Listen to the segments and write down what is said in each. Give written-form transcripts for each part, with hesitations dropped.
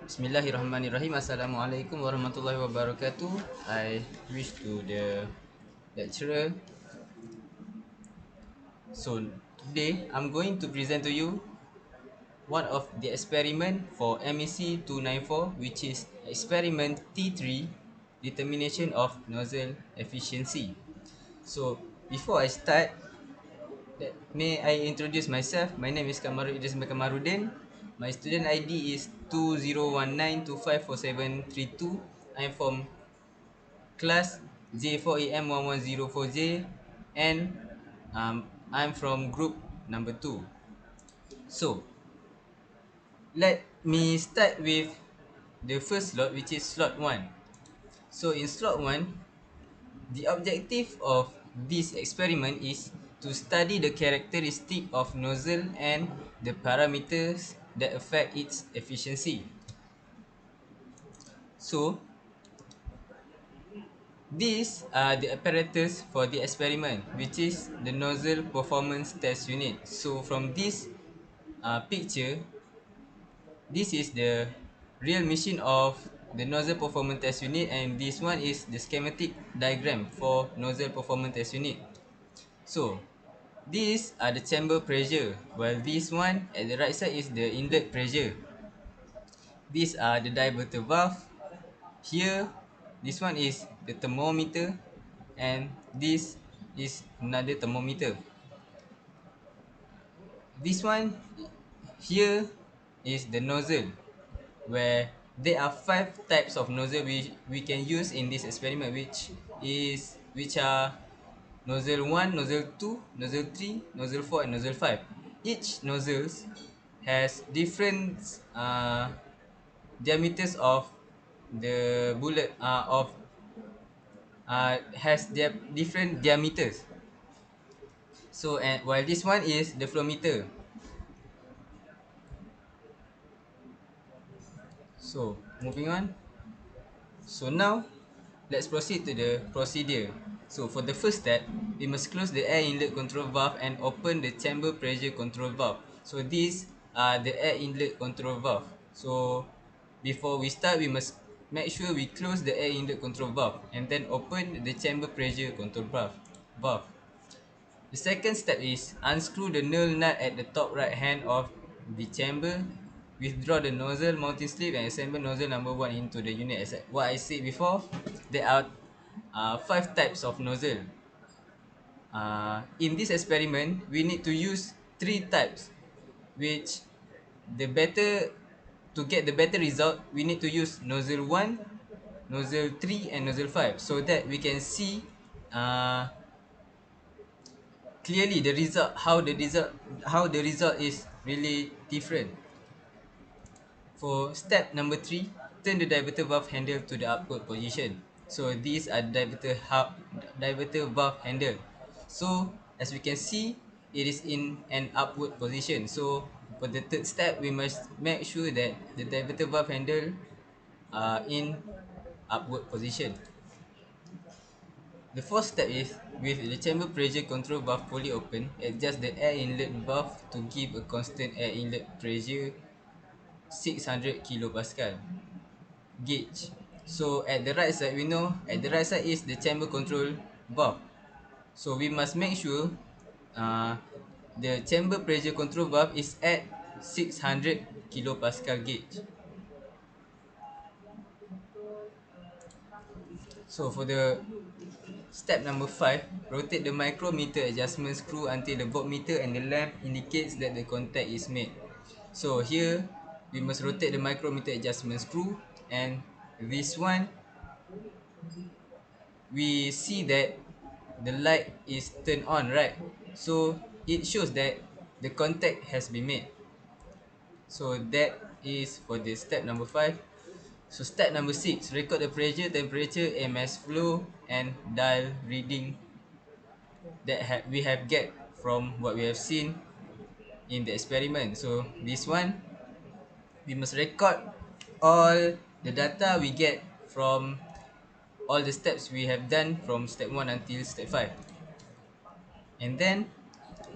Bismillahirrahmanirrahim. Assalamualaikum warahmatullahi wabarakatuh. I wish to the lecturer. So today I'm going to present to you one of the experiment for MEC294, which is experiment T3, determination of nozzle efficiency. So before I start, may I introduce myself? My name is Kamaruddin. My student ID is 2019254732. I'm from class J4AM1104J, and I'm from group number 2. So let me start with the first slot, which is slot 1. So in slot 1, the objective of this experiment is to study the characteristic of nozzle and the parameters that affect its efficiency. So these are the apparatus for the experiment, which is the nozzle performance test unit. So from this picture, this is the real machine of the nozzle performance test unit, and this one is the schematic diagram for nozzle performance test unit. So these are the chamber pressure, while this one at the right side is the inlet pressure. These are the diverter valve. Here, this one is the thermometer, and this is another thermometer. This one here is the nozzle, where there are 5 types of nozzle we can use in this experiment, which are nozzle 1, nozzle 2, nozzle 3, nozzle 4, and nozzle 5. Each nozzles has different diameters of the bullet of has their different diameters. So, and while this one is the flow meter. So moving on. So now let's proceed to the procedure. So for the first step, we must close the air inlet control valve and open the chamber pressure control valve. So these are the air inlet control valve. So before we start, we must make sure we close the air inlet control valve and then open the chamber pressure control valve. The second step is unscrew the null nut at the top right hand of the chamber. Withdraw the nozzle mounting sleeve and assemble nozzle number 1 into the unit. As what I said before, there are 5 types of nozzle. In this experiment, we need to use 3 types, which the better to get the better result, we need to use nozzle 1, nozzle 3, and nozzle 5, so that we can see clearly the result, how the result is really different. For step number 3, turn the diverter valve handle to the upward position. So these are diverter valve handle. So as we can see, it is in an upward position. So for the third step, we must make sure that the diverter valve handle are in upward position. The fourth step is, with the chamber pressure control valve fully open, adjust the air inlet valve to give a constant air inlet pressure 600 kilopascal gauge. So at the right side, we know at the right side is the chamber control valve. So we must make sure uh, the chamber pressure control valve is at 600 kilopascal gauge. So for the step number 5, rotate the micrometer adjustment screw until the voltmeter and the lamp indicates that the contact is made. So here, we must rotate the micrometer adjustment screw, and this one, we see that the light is turned on, right? So it shows that the contact has been made. So that is for the step number 5. So step number 6, record the pressure, temperature, mass flow, and dial reading that we have get from what we have seen in the experiment. So this one, we must record all the data we get from all the steps we have done from step 1 until step 5. And then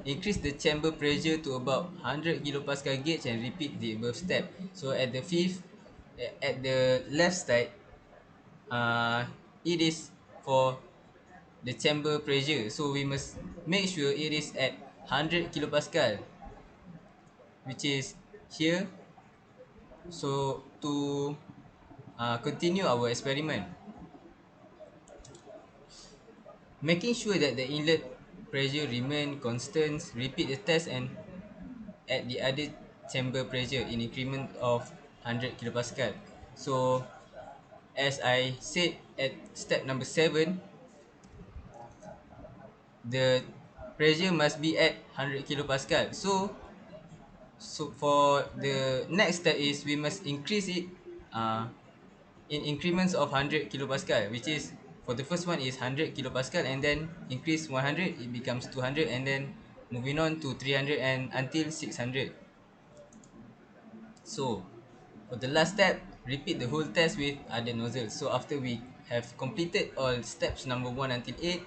increase the chamber pressure to about 100 kilopascal gauge and repeat the above step. So at the fifth At the left side, uh, it is for the chamber pressure. So we must make sure it is at 100 kilopascal, which is here. So to continue our experiment, making sure that the inlet pressure remain constant, repeat the test and at the other chamber pressure in increment of 100 kilopascal. So as I said at step number 7, the pressure must be at 100 kilopascal. So for the next step is we must increase it uh, in increments of 100 kilopascal, which is for the first one is 100 kilopascal, and then increase 100, it becomes 200, and then moving on to 300 and until 600. So for the last step, repeat the whole test with other nozzles. So after we have completed all steps number 1 until 8,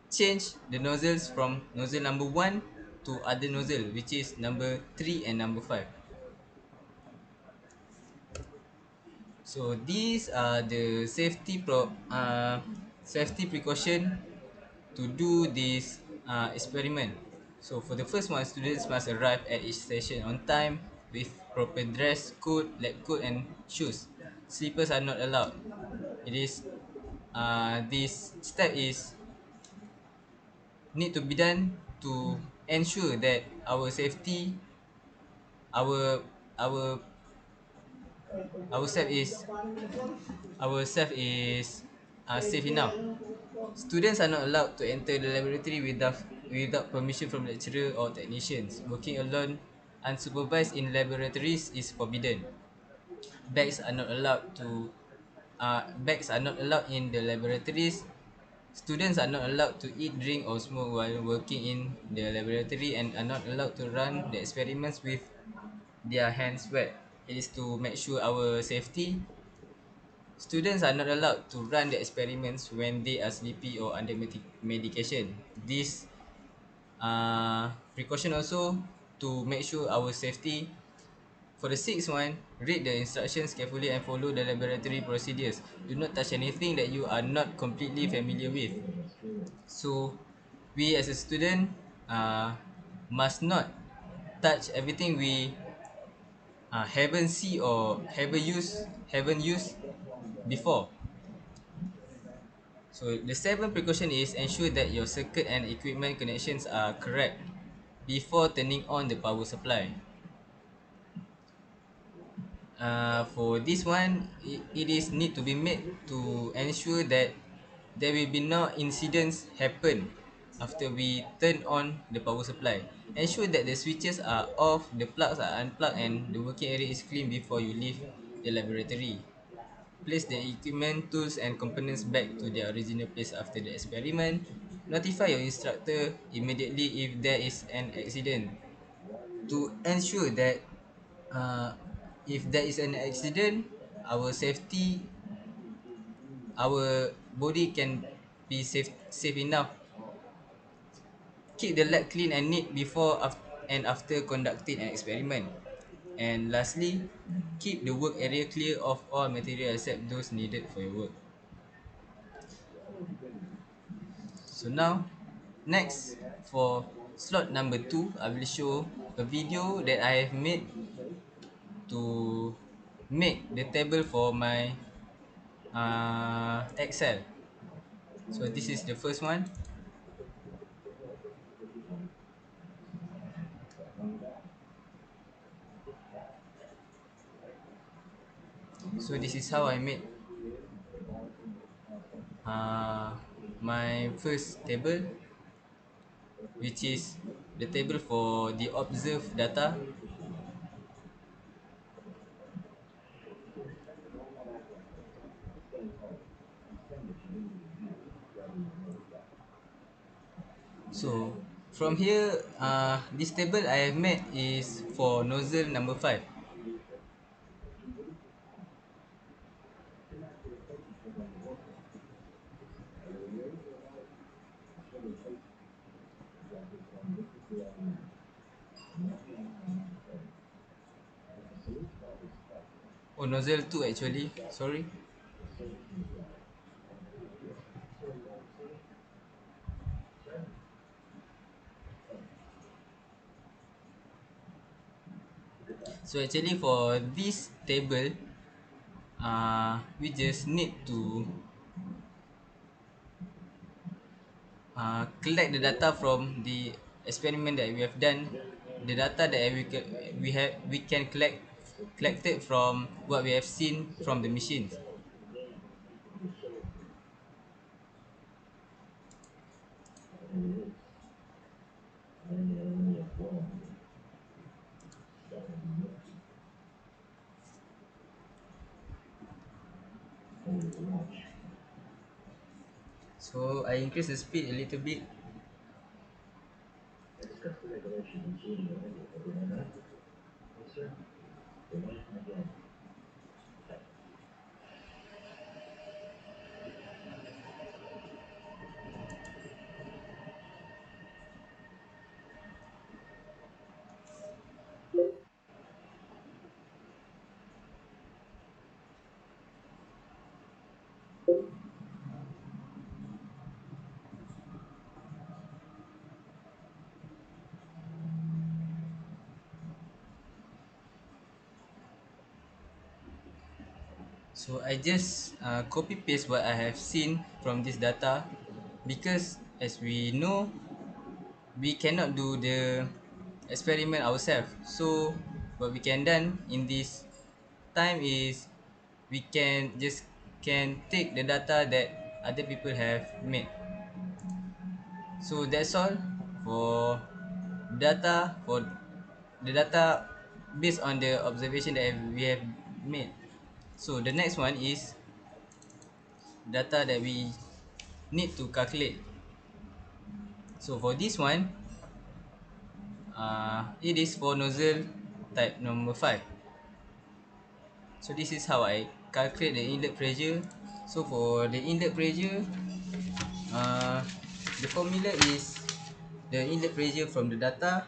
change the nozzles from nozzle number 1 to other nozzle, which is number 3 and number 5. So these are the safety precaution to do this experiment. So for the first one, students must arrive at each session on time with proper dress code, lab coat and shoes. Slippers are not allowed. It is this step is need to be done to ensure that our our ourself is ourself is safe enough. Students are not allowed to enter the laboratory without permission from lecturer or technicians. Working alone unsupervised in laboratories is forbidden. Bags are not allowed in the laboratories. Students are not allowed to eat, drink or smoke while working in the laboratory and are not allowed to run the experiments with their hands wet. It is to make sure our safety. Students are not allowed to run the experiments when they are sleepy or under medication. This precaution also to make sure our safety. For the sixth one, read the instructions carefully and follow the laboratory procedures. Do not touch anything that you are not completely familiar with. So, we as a student must not touch everything we haven't see or haven't used before. So the seventh precaution is ensure that your circuit and equipment connections are correct before turning on the power supply. For this one, it is need to be made to ensure that there will be no incidents happen after we turn on the power supply. Ensure that the switches are off, the plugs are unplugged, and the working area is clean before you leave the laboratory. Place the equipment, tools and components back to their original place after the experiment. Notify your instructor immediately if there is an accident. To ensure that uh, if there is an accident, our safety, our body can be safe enough. Keep the lab clean and neat before and after conducting an experiment. And lastly, keep the work area clear of all material except those needed for your work. So now, next for slot number 2, I will show a video that I have made to make the table for my Excel. So this is the first one. So this is how I made uh, my first table, which is the table for the observed data. So from here, this table I have made is for nozzle number 5. Oh, nozzle 2 actually. Sorry. So actually for this table, we just need to collect the data from the experiment that we have done. The data that we can collect it from what we have seen from the machines. So I increase the speed a little bit. So I just copy paste what I have seen from this data, because as we know, we cannot do the experiment ourselves. So what we can done in this time is we can take the data that other people have made. So that's all for the data based on the observation that we have made. So the next one is data that we need to calculate. So for this one, it is for nozzle type number 5. So this is how I calculate the inlet pressure. So for the inlet pressure, uh, the formula is the inlet pressure from the data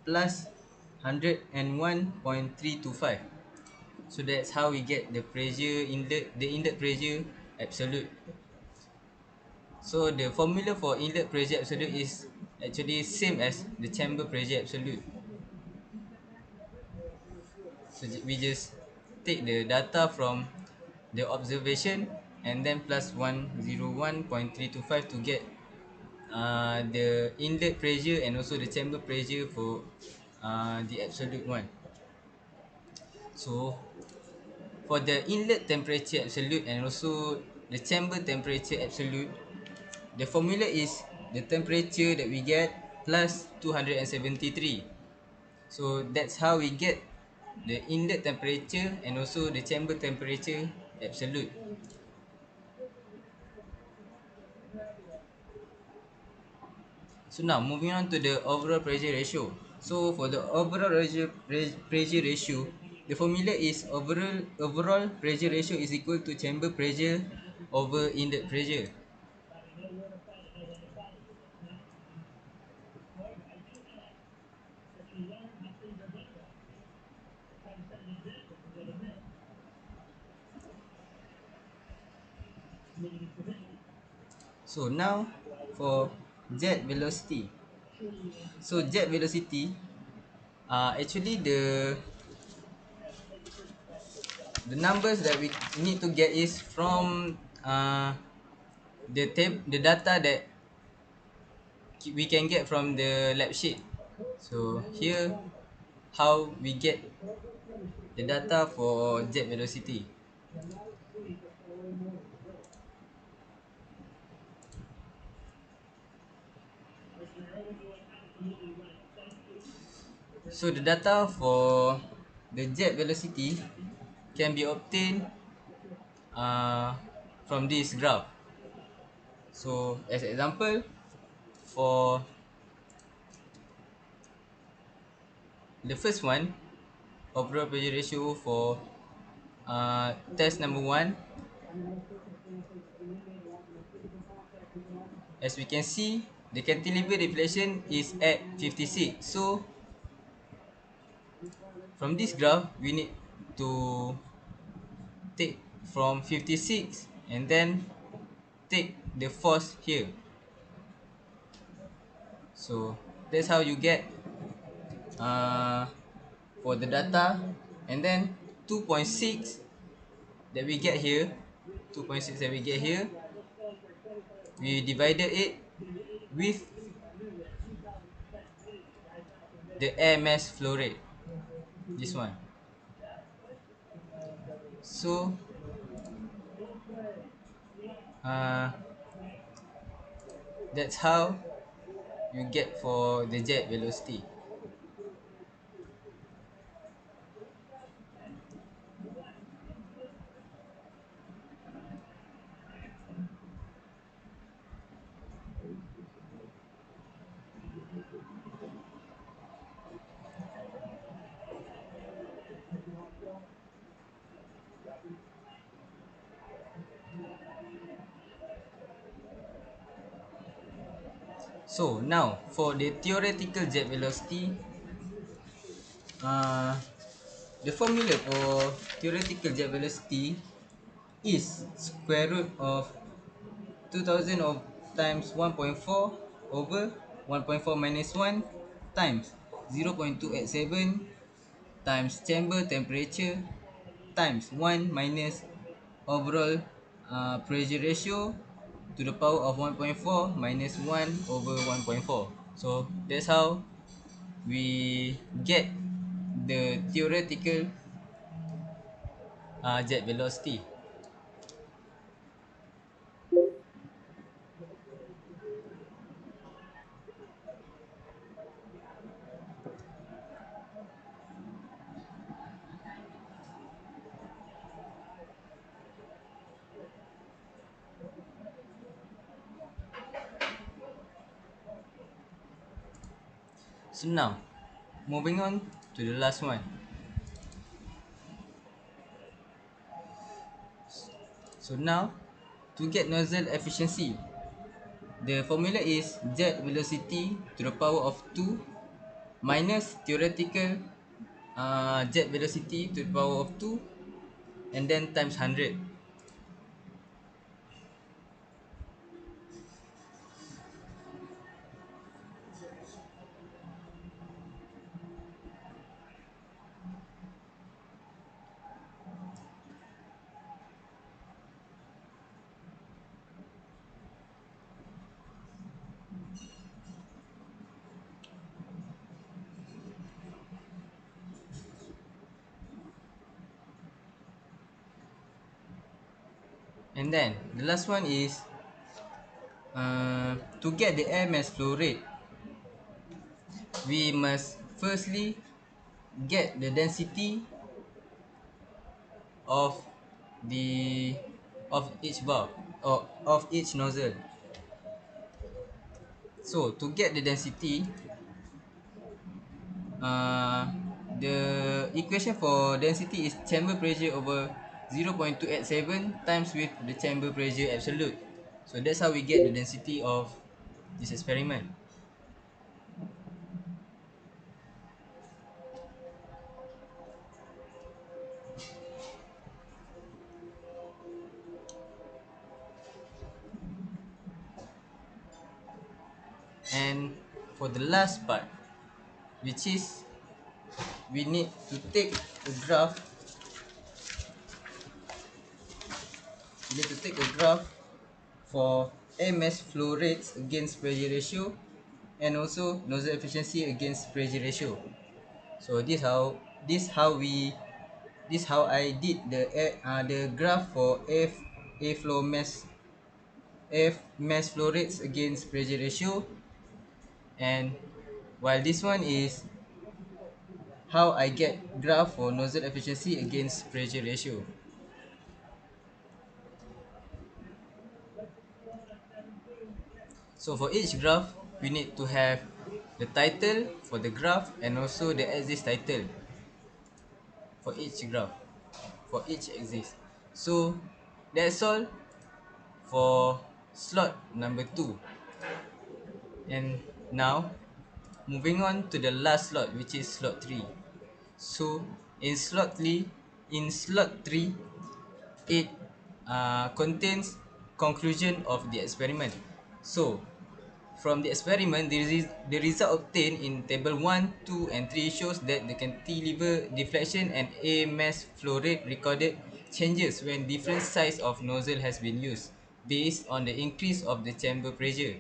plus 101.325. So that's how we get the inlet pressure absolute. So the formula for inlet pressure absolute is actually same as the chamber pressure absolute. So we just take the data from the observation and then plus 101.325 to get the inlet pressure and also the chamber pressure for the absolute one. So for the inlet temperature absolute and also the chamber temperature absolute, the formula is the temperature that we get plus 273. So that's how we get the inlet temperature and also the chamber temperature absolute. So now moving on to the overall pressure ratio. So for the overall pressure ratio, the formula is overall pressure ratio is equal to chamber pressure over inlet pressure. So now for jet velocity. So jet velocity, actually the numbers that we need to get is from the data that we can get from the lab sheet. So here how we get the data for jet velocity. So the data for the jet velocity can be obtained uh, from this graph. So as an example, for the first one, overall pressure ratio for test number 1, as we can see, the cantilever deflection is at 56. So from this graph, we need to take from 56 and then take the force here. So that's how you get uh, for the data. And then 2.6 that we get here, 2.6 that we get here, we divided it with the air mass flow rate, this one. So uh, that's how you get for the jet velocity. So now for the theoretical jet velocity, uh, the formula for theoretical jet velocity is square root of 2000 of times 1.4 over 1.4 minus 1 times 0.287 times chamber temperature times 1 minus overall pressure ratio to the power of 1.4 minus 1 over 1.4. So that's how we get the theoretical jet velocity. So now, moving on to the last one. So now, to get nozzle efficiency, the formula is jet velocity to the power of 2 minus theoretical jet velocity to the power of 2 and then times 100. And then the last one is to get the air mass flow rate, we must firstly get the density of the of each valve or of each nozzle. So to get the density, uh, the equation for density is chamber pressure over 0.287 times with the chamber pressure absolute. So that's how we get the density of this experiment. And for the last part, which is we need to take a graph, we need to take a graph for air mass flow rates against pressure ratio and also nozzle efficiency against pressure ratio. So this how I did the graph for air flow mass air mass flow rates against pressure ratio, and while this one is how I get graph for nozzle efficiency against pressure ratio. So for each graph, we need to have the title for the graph and also the axis title for each graph, for each axis. So that's all for slot number 2. And now moving on to the last slot, which is slot 3. So in slot 3, it contains conclusion of the experiment. So from the experiment, the result obtained in table 1, 2 and 3 shows that the cantilever deflection and air mass flow rate recorded changes when different size of nozzle has been used based on the increase of the chamber pressure.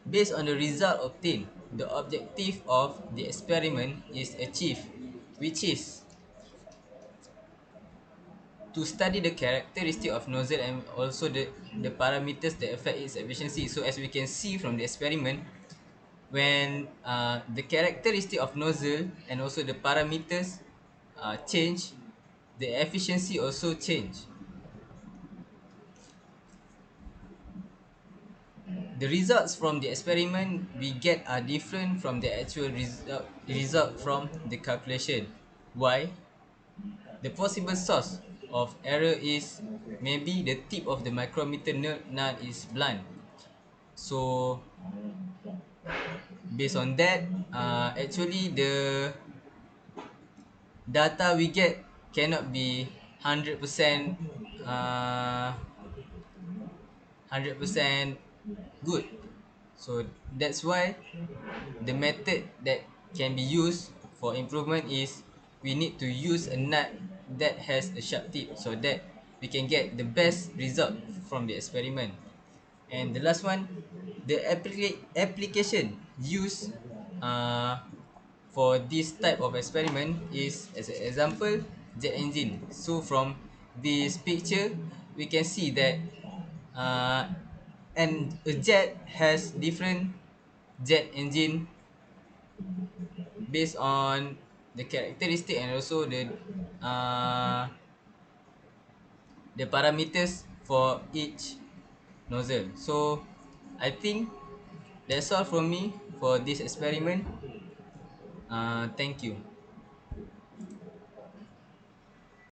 Based on the result obtained, the objective of the experiment is achieved, which is to study the characteristic of nozzle and also the parameters that affect its efficiency. So as we can see from the experiment, when the characteristic of nozzle and also the parameters change, the efficiency also change. The results from the experiment we get are different from the actual result from the calculation. Why? The possible source of error is maybe the tip of the micrometer nut is blunt. So based on that, actually the data we get cannot be 100% 100% good. So that's why the method that can be used for improvement is we need to use a nut that has a sharp tip so that we can get the best result from the experiment. And the last one, the application used uh, for this type of experiment is, as an example, jet engine. So from this picture we can see that uh, and a jet has different jet engine based on the characteristic and also the parameters for each nozzle. So I think that's all from me for this experiment. Thank you.